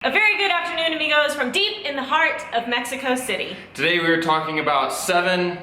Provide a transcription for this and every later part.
A very good afternoon, amigos, from deep in the heart of Mexico City. Today we are talking about seven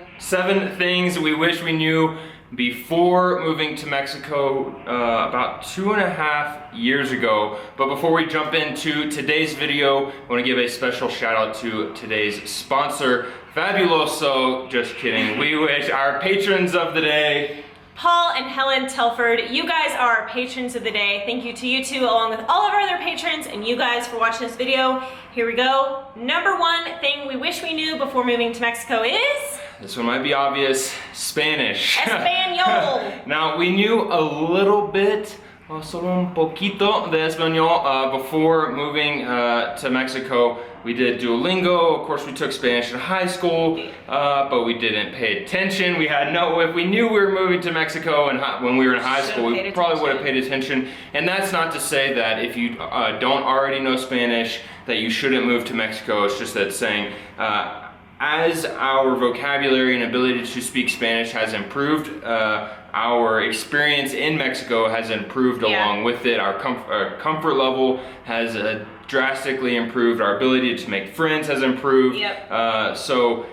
things we wish we knew before moving to Mexico about 2.5 years ago. But before we jump into today's video, I want to give a special shout out to today's sponsor, Fabuloso. Just kidding. We wish our patrons of the day, Paul and Helen Telford, you guys are our patrons of the day. Thank you to you two, along with all of our other patrons, and you guys for watching this video. Here we go. Number one thing we wish we knew before moving to Mexico is... this one might be obvious, Spanish. Espanol. Now, we knew a little bit, solo un poquito de español before moving to Mexico. We did Duolingo, of course we took Spanish in high school, but we didn't pay attention. If we knew we were moving to Mexico and when we were in high school, we probably would have paid attention. And that's not to say that if you don't already know Spanish, that you shouldn't move to Mexico. It's just that saying, as our vocabulary and ability to speak Spanish has improved, our experience in Mexico has improved along with it. Our comfort level has drastically improved. Our ability to make friends has improved. So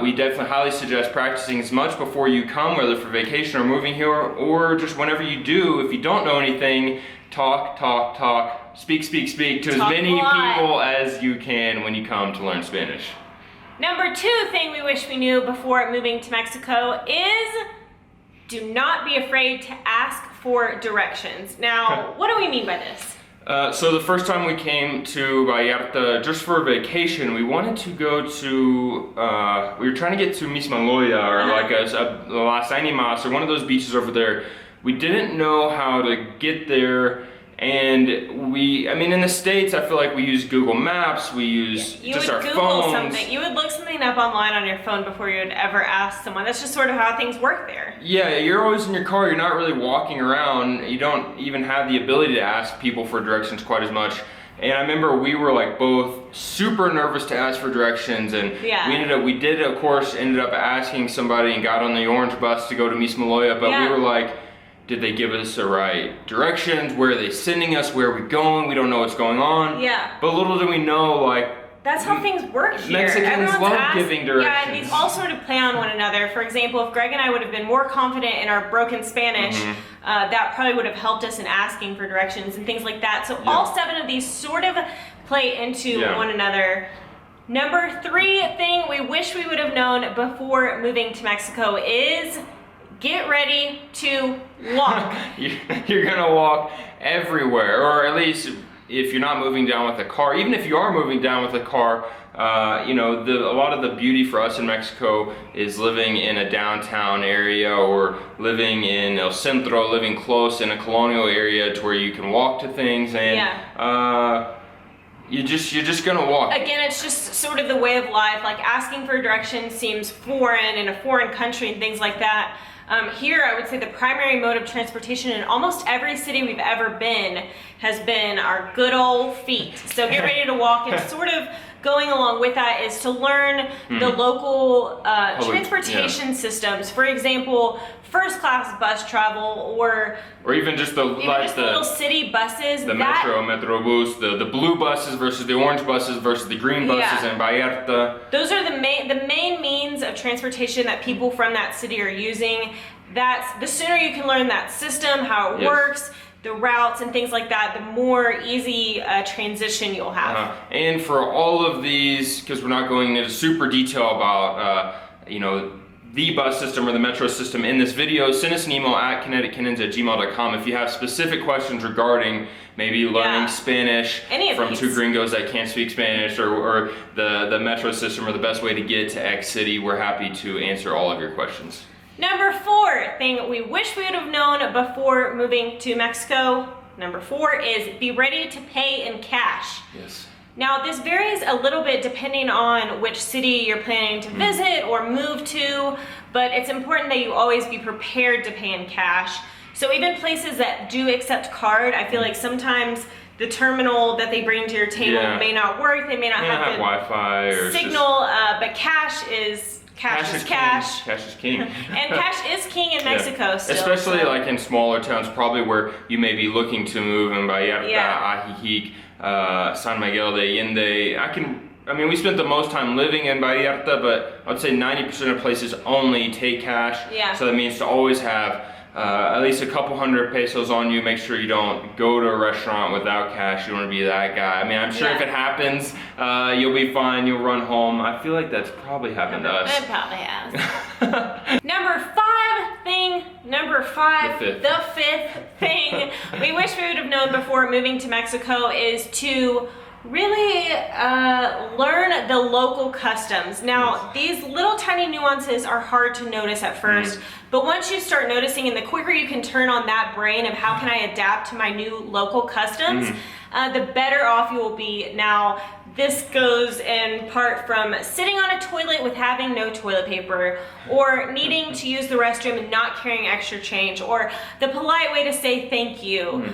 we definitely highly suggest practicing as much before you come, whether for vacation or moving here, or just whenever you do. If you don't know anything, talk, speak to as many people as you can when you come to learn Spanish. Number two thing we wish we knew before moving to Mexico is do not be afraid to ask for directions. Now, what do we mean by this? So the first time we came to Vallarta just for a vacation, we wanted to go to, we were trying to get to Mismaloya or like Las Animas or one of those beaches over there. We didn't know how to get there. And in the States, I feel like we use Google Maps, we use just our phones. You would look something up online on your phone before you would ever ask someone. That's just sort of how things work there. Yeah, you're always in your car, you're not really walking around. You don't even have the ability to ask people for directions quite as much. And I remember we were like both super nervous to ask for directions, and we did of course ended up asking somebody and got on the orange bus to go to Mismaloya, but we were like, did they give us the right directions? Where are they sending us? Where are we going? We don't know what's going on. Yeah. But little do we know, like... that's how things work here. Mexicans love giving directions. Yeah, and these all sort of play on one another. For example, if Greg and I would have been more confident in our broken Spanish, that probably would have helped us in asking for directions and things like that. So all seven of these sort of play into one another. Number three thing we wish we would have known before moving to Mexico is... get ready to walk. You're gonna walk everywhere, or at least if you're not moving down with a car. Even if you are moving down with a car, a lot of the beauty for us in Mexico is living in a downtown area or living in El Centro, living close in a colonial area to where you can walk to things, and you're just gonna walk. Again, it's just sort of the way of life. Like asking for directions seems foreign in a foreign country and things like that. Here, I would say the primary mode of transportation in almost every city we've ever been has been our good old feet. So get ready to walk, and sort of going along with that is to learn the local transportation systems. For example, first class bus travel, or even just the little city buses. The Metrobus, the blue buses versus the orange buses versus the green buses in Vallarta. Those are the main means of transportation that people from that city are using. That's the sooner you can learn that system, how it works, the routes and things like that, the more easy transition you'll have. And for all of these, because we're not going into super detail about the bus system or the metro system in this video, send us an email at kinetic@gmail.com if you have specific questions regarding maybe learning Spanish from two gringos that can't speak Spanish, or the metro system, or the best way to get to X city. We're happy to answer all of your questions. Number four thing we wish we would have known before moving to Mexico. Number four is be ready to pay in cash. Yes. Now, this varies a little bit depending on which city you're planning to visit or move to, but it's important that you always be prepared to pay in cash. So even places that do accept card, I feel like sometimes the terminal that they bring to your table may not work. They may not have good Wi-Fi or signal, but cash is cash. Cash is king. And cash is king in Mexico still. Especially like in smaller towns, probably where you may be looking to move in Vallarta, Ajijic. San Miguel de Allende. I mean, we spent the most time living in Vallarta, but I would say 90% of places only take cash. Yeah. So that means to always have at least a couple hundred pesos on you. Make sure you don't go to a restaurant without cash. You don't want to be that guy. I mean, I'm sure if it happens, you'll be fine. You'll run home. I feel like that's probably happened to us. It probably has. Number five, the fifth thing we wish we would have known before moving to Mexico is to really learn the local customs. Now, these little tiny nuances are hard to notice at first, but once you start noticing, and the quicker you can turn on that brain of how can I adapt to my new local customs, the better off you will be. Now, this goes in part from sitting on a toilet with having no toilet paper, or needing to use the restroom and not carrying extra change, or the polite way to say thank you.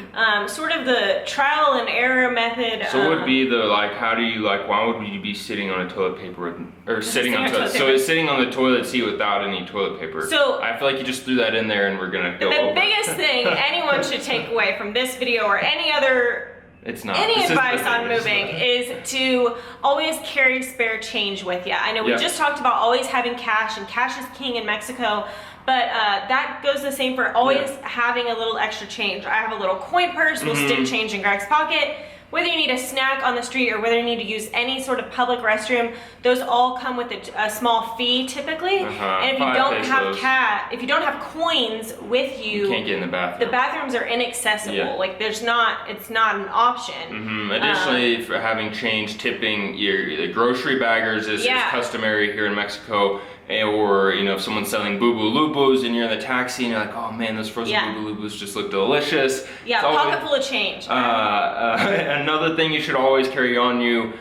Sort of the trial and error method. So what would be the, like, how do you, like, why would you be sitting on a toilet paper or sitting on toilet? So it's sitting on the toilet seat without any toilet paper. So I feel like you just threw that in there and we're gonna go over. The biggest thing anyone should take away from this video or any other Any advice on moving is to always carry spare change with you. I know we just talked about always having cash, and cash is king in Mexico, but that goes the same for always having a little extra change. I have a little coin purse, we'll stick change in Greg's pocket. Whether you need a snack on the street or whether you need to use any sort of public restroom, those all come with a small fee typically. And if you don't have coins with you can't get in the bathroom. The bathrooms are inaccessible. Like it's not an option. Additionally, for having change, tipping the grocery baggers is customary here in Mexico. Or, you know, if someone's selling bubulubus and you're in the taxi and you're like, oh man, those frozen bubulubus just look delicious. Yeah, pocket full of change. Another thing you should always carry on you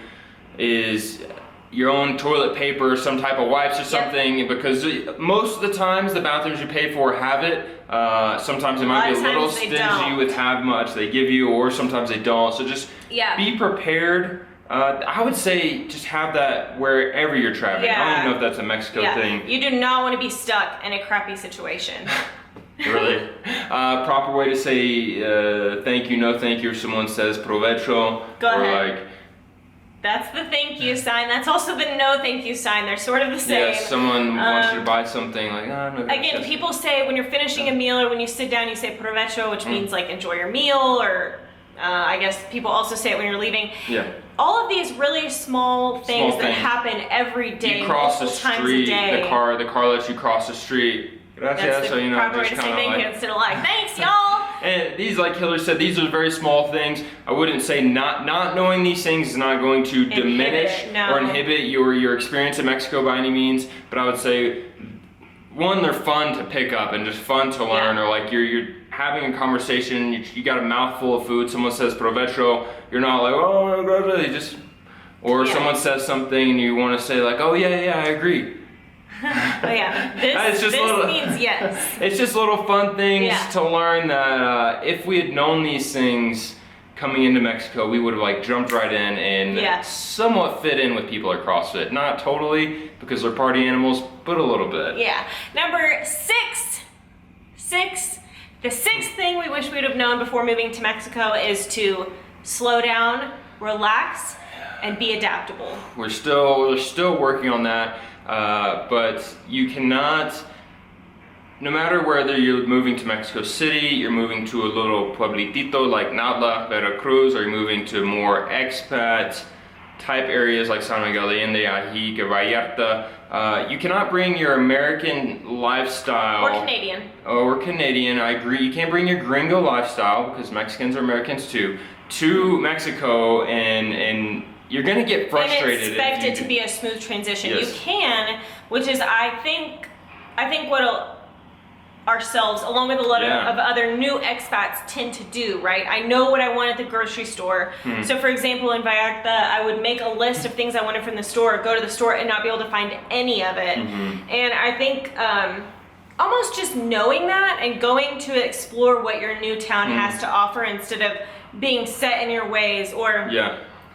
is your own toilet paper, some type of wipes or something, because most of the times the bathrooms you pay for have it. Sometimes they might be a little stingy with how much they give you, or sometimes they don't. So just be prepared. I would say just have that wherever you're traveling. I don't even know if that's a Mexico thing. You do not want to be stuck in a crappy situation. Really? Proper way to say thank you, no thank you, or someone says provecho. Go ahead. That's the thank you sign. That's also the no thank you sign. They're sort of the same. Yeah, someone wants you to buy something, like, no. Again, people say when you're finishing a meal or when you sit down, you say provecho, which means like enjoy your meal, or I guess people also say it when you're leaving. Yeah. All of these really small things that happen every day, you cross the street, times a day. The car lets you cross the street. Gracias. That's the proper way to say thank you instead of like, thanks y'all. And these, like Hillary said, these are very small things. I wouldn't say not knowing these things is not going to diminish or inhibit your experience in Mexico by any means. But I would say, one, they're fun to pick up and just fun to learn, or like you're having a conversation, you got a mouthful of food, someone says provecho, you're not like, oh, really, just, or someone says something and you want to say like, oh yeah, I agree. This means yes. It's just little fun things to learn that if we had known these things coming into Mexico, we would have like jumped right in and somewhat fit in with people at CrossFit. Not totally, because they're party animals, but a little bit. Yeah. Number six. The sixth thing we wish we'd have known before moving to Mexico is to slow down, relax, and be adaptable. We're still working on that, but you cannot, no matter whether you're moving to Mexico City, you're moving to a little pueblitito like Nautla, Veracruz, or you're moving to more expat type areas like San Miguel de Allende, Ajijic, Vallarta, you cannot bring your American lifestyle. Or Canadian, I agree. You can't bring your gringo lifestyle, because Mexicans are Americans too, to Mexico, and you're gonna get frustrated. And expect it to be a smooth transition. You can, which is I think what ourselves, along with a lot of other new expats, tend to do, right? I know what I want at the grocery store. So for example, in Vallarta, I would make a list of things I wanted from the store, go to the store and not be able to find any of it. And I think almost just knowing that and going to explore what your new town has to offer instead of being set in your ways, or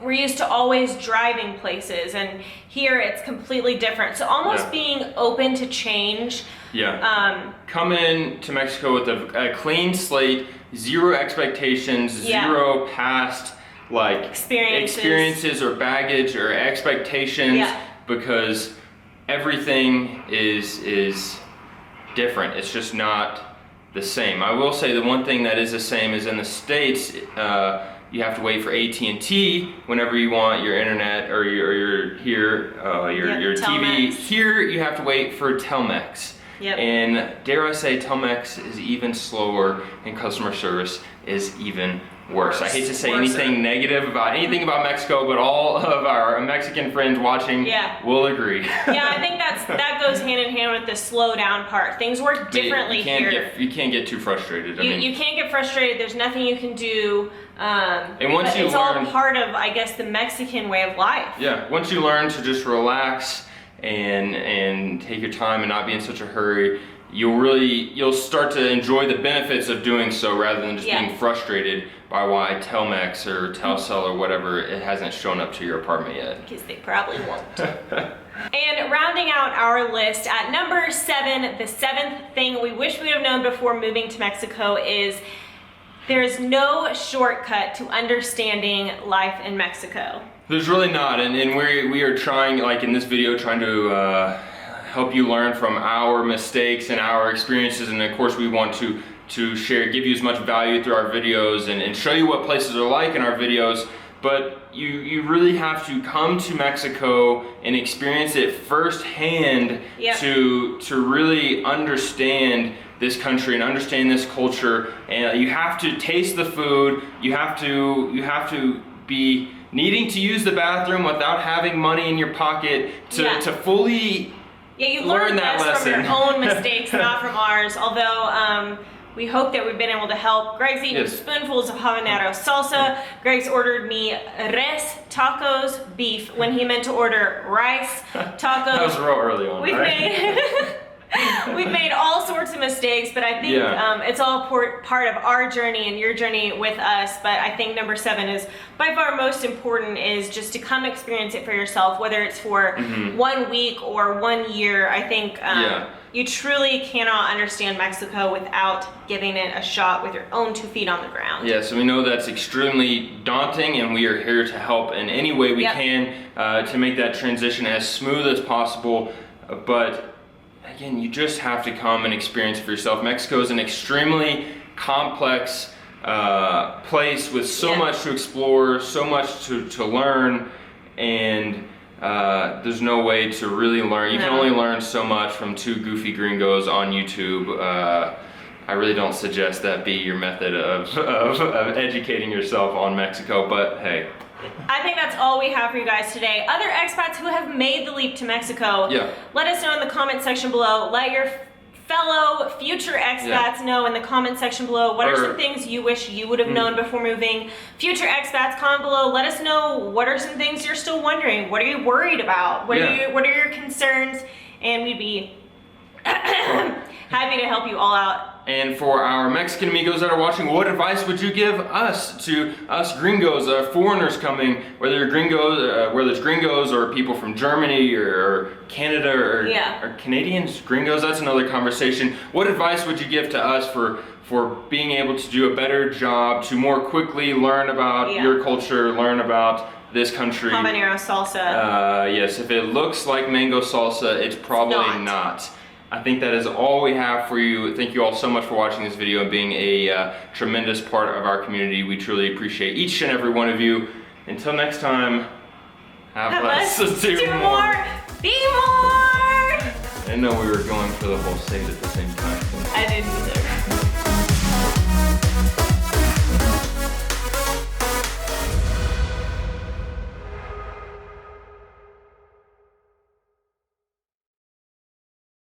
we're used to always driving places, and here it's completely different. So almost being open to change. Come in to Mexico with a clean slate, zero expectations, zero past like experiences or baggage or expectations, Yeah. because everything is different. It's just not the same. I will say the one thing that is the same is in the States, you have to wait for AT&T whenever you want your internet or your TV. Telmex. Here you have to wait for Telmex. Yep. And dare I say, Telmex is even slower, and customer service is even worse. I hate to say anything negative about anything about Mexico, but all of our Mexican friends watching will agree. Yeah, I think that goes hand in hand with the slow down part. Things work differently here. You can't get too frustrated. You can't get frustrated. There's nothing you can do. And once you it's all part of, I guess, the Mexican way of life. Yeah, once you learn to just relax and take your time and not be in such a hurry, you'll start to enjoy the benefits of doing so rather than just being frustrated by why Telmex or Telcel or whatever, it hasn't shown up to your apartment yet. Because they probably won't. And rounding out our list at number 7, the 7th thing we wish we would have known before moving to Mexico is there's no shortcut to understanding life in Mexico. There's really not, and we are trying, like in this video, trying to help you learn from our mistakes and our experiences, and of course we want to give you as much value through our videos and show you what places are like in our videos, but you really have to come to Mexico and experience it firsthand to really understand this country and understand this culture. And you have to taste the food, you have to be needing to use the bathroom without having money in your pocket to fully you learn that best lesson from your own mistakes, not from ours. Although we hope that we've been able to help. Greg's eating spoonfuls of habanero salsa. Greg's ordered me res tacos beef when he meant to order rice tacos. That was real early on, right? We've made all sorts of mistakes, but I think it's all part of our journey and your journey with us. But I think number 7 is by far most important, is just to come experience it for yourself, whether it's for 1 week or 1 year. I think you truly cannot understand Mexico without giving it a shot with your own 2 feet on the ground. Yeah, so we know that's extremely daunting, and we are here to help in any way we can to make that transition as smooth as possible. But again, you just have to come and experience it for yourself. Mexico is an extremely complex place with so much to explore, so much to learn, and there's no way to really learn. You can only learn so much from 2 goofy gringos on YouTube. I really don't suggest that be your method of educating yourself on Mexico, but hey. I think that's all we have for you guys today. Other expats who have made the leap to Mexico, let us know in the comment section below. Let your fellow future expats know in the comment section below what are some things you wish you would have known before moving. Future expats, comment below. Let us know what are some things you're still wondering. What are you worried about? What are your concerns? And we'd be happy to help you all out. And for our Mexican amigos that are watching, what advice would you give to us gringos, foreigners coming, whether it's gringos or people from Germany or Canada or Canadians, gringos? That's another conversation. What advice would you give to us for being able to do a better job, to more quickly learn about your culture, learn about this country? Habanero salsa. Yes, if it looks like mango salsa, it's probably not. I think that is all we have for you. Thank you all so much for watching this video and being a tremendous part of our community. We truly appreciate each and every one of you. Until next time, have less, do more, be more. I didn't know we were going for the whole state at the same time. I didn't either.